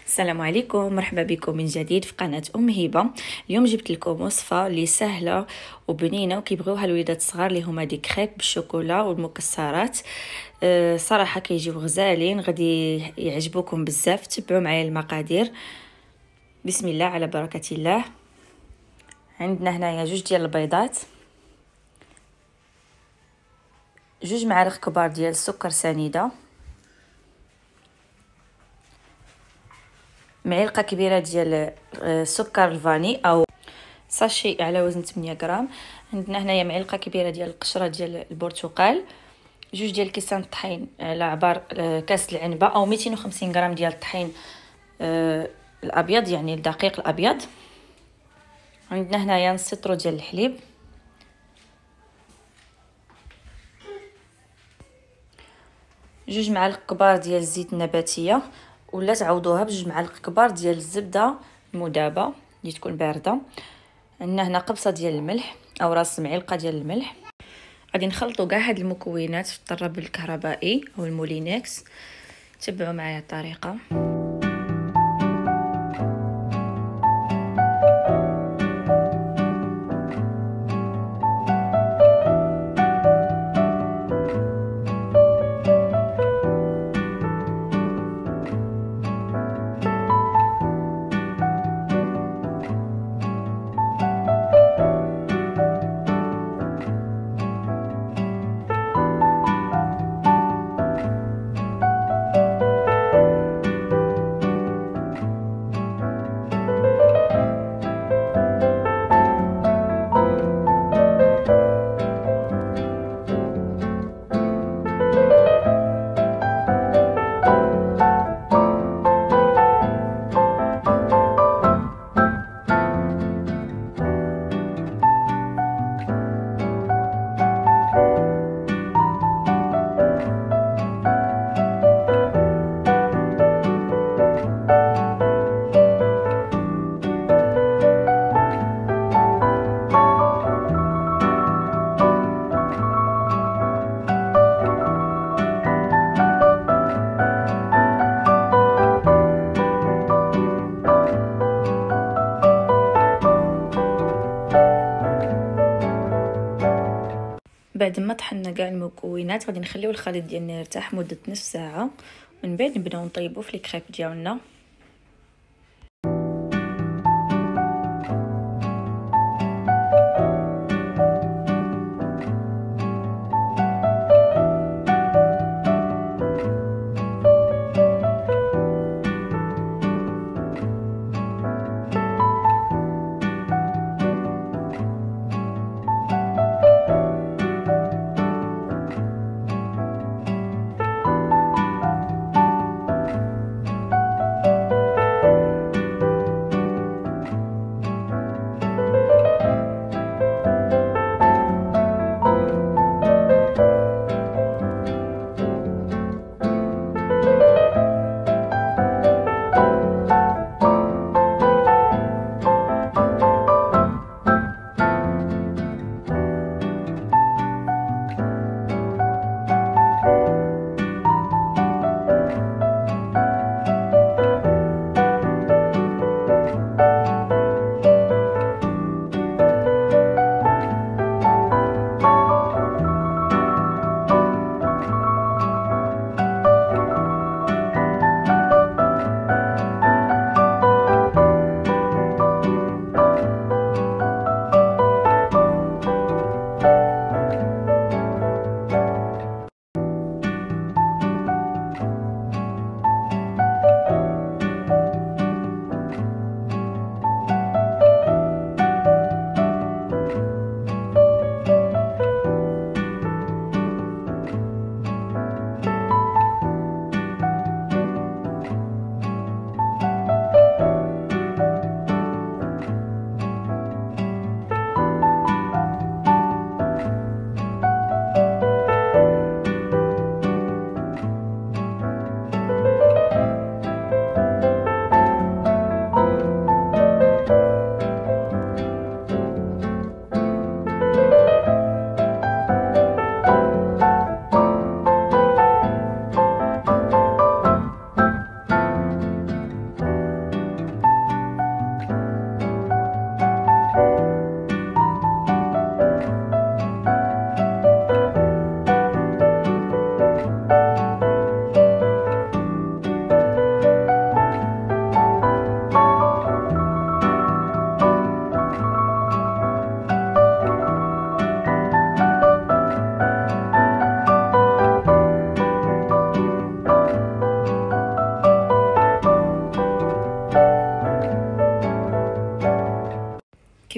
السلام عليكم، مرحبا بكم من جديد في قناة هبة. اليوم جبت لكم وصفة اللي سهلة وبنينة وكيبغيوها الوليدات الصغار اللي هما دي كريب بالشوكولا والمكسرات. صراحة كيجيو غزالين، غادي يعجبوكم بزاف. تبعوا معايا المقادير. بسم الله على بركة الله. عندنا هنايا 2 ديال البيضات، 2 معالق كبار ديال السكر سنيده، معلقه كبيره ديال سكر الفاني او ساشي على وزن 8 غرام. عندنا هنايا معلقه كبيره ديال القشره ديال البرتقال، 2 ديال كيسان الطحين على عبار كاس العنبه او 250 غرام ديال الطحين الابيض، يعني الدقيق الابيض. عندنا هنايا نص لتر ديال الحليب، جوج معالق كبار ديال الزيت النباتيه، ولا تعوضوها بجوج معالق كبار ديال الزبده المذابه اللي تكون بارده. عندنا هنا قبصه ديال الملح او راس معلقه ديال الملح. غادي نخلطوا كاع هاد المكونات في الطراب الكهربائي او المولينكس. تبعوا معايا الطريقه. بعد ما طحنا كاع المكونات غادي نخليو الخليط ديالنا يرتاح مده نصف ساعه، ومن بعد نبداو نطيبوا في الكريب ديالنا.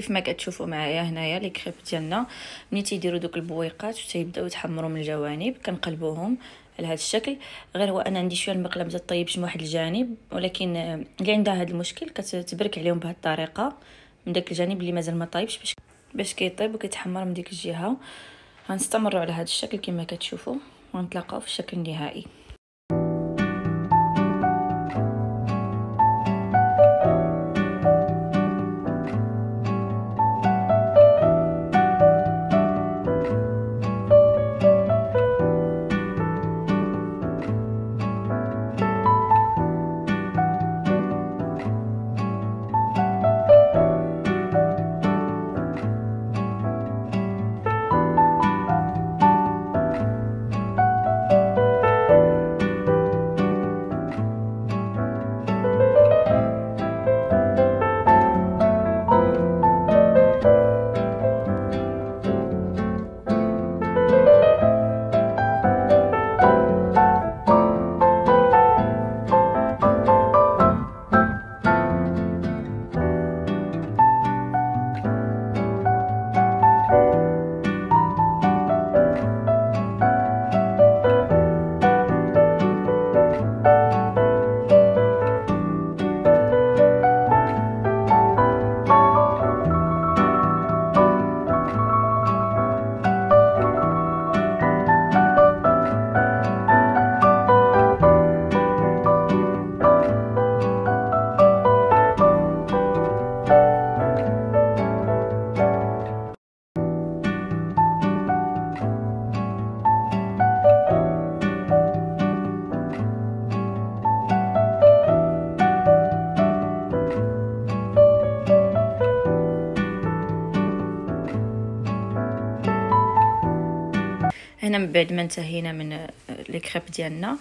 كيف ما كتشوفوا معايا هنايا لي كريب ديالنا ملي تيديروا دوك البويقات وتيبداو يتحمروا من الجوانب كنقلبوهم على هذا الشكل. غير هو انا عندي شويه المقله ما طيبش من واحد الجانب، ولكن اللي عندها هذا المشكل كتبرك عليهم بهذه الطريقه من داك الجانب اللي مازال ما طايبش باش كيطيب وكيتحمر من ديك الجهه. غنستمروا على هذا الشكل كما كتشوفوا ونتلاقاو في الشكل النهائي. هنا من بعد ما انتهينا من لي كريب ديالنا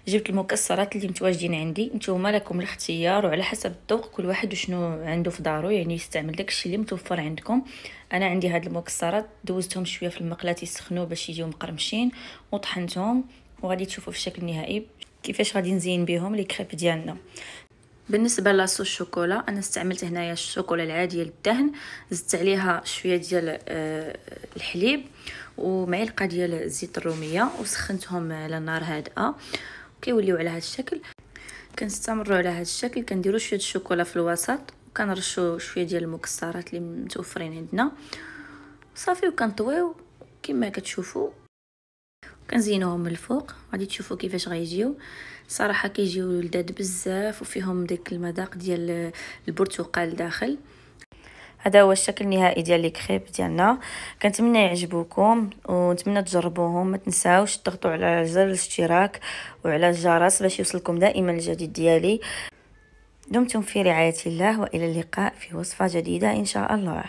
جبت المكسرات اللي متواجدين عندي. نتوما لكم الاختيار وعلى حسب الذوق كل واحد وشنو عنده في دارو، يعني يستعمل داكشي اللي متوفر عندكم. انا عندي هاد المكسرات دوزتهم شويه في المقله يسخنوا باش يجيو مقرمشين وطحنتهم، وغادي تشوفوا في الشكل النهائي كيفاش غادي نزين بهم لي كريب ديالنا. بالنسبه لاصوص الشوكولا انا استعملت هنايا الشوكولا العاديه للدهن، زدت عليها شويه ديال الحليب ومعلقه ديال زيت الروميه وسخنتهم على نار هادئه وكيوليو على هذا الشكل. كنستمروا على هذا الشكل، كنديروا شويه الشوكولا في الوسط وكنرشوا شويه ديال المكسرات اللي متوفرين عندنا صافي، وكنطويو كما كتشوفوا كنزينوهم من الفوق. غادي تشوفوا كيفاش غيجيو، صراحه كيجيو لذاذ بزاف وفيهم داك المذاق ديال البرتقال داخل. هذا هو الشكل النهائي ديال لي كريب ديالنا. كنتمنى يعجبوكم ونتمنى تجربوهم. ما تنساوش تضغطوا على زر الاشتراك وعلى الجرس باش يوصلكم دائما الجديد ديالي. دمتم في رعايه الله، والى اللقاء في وصفه جديده ان شاء الله.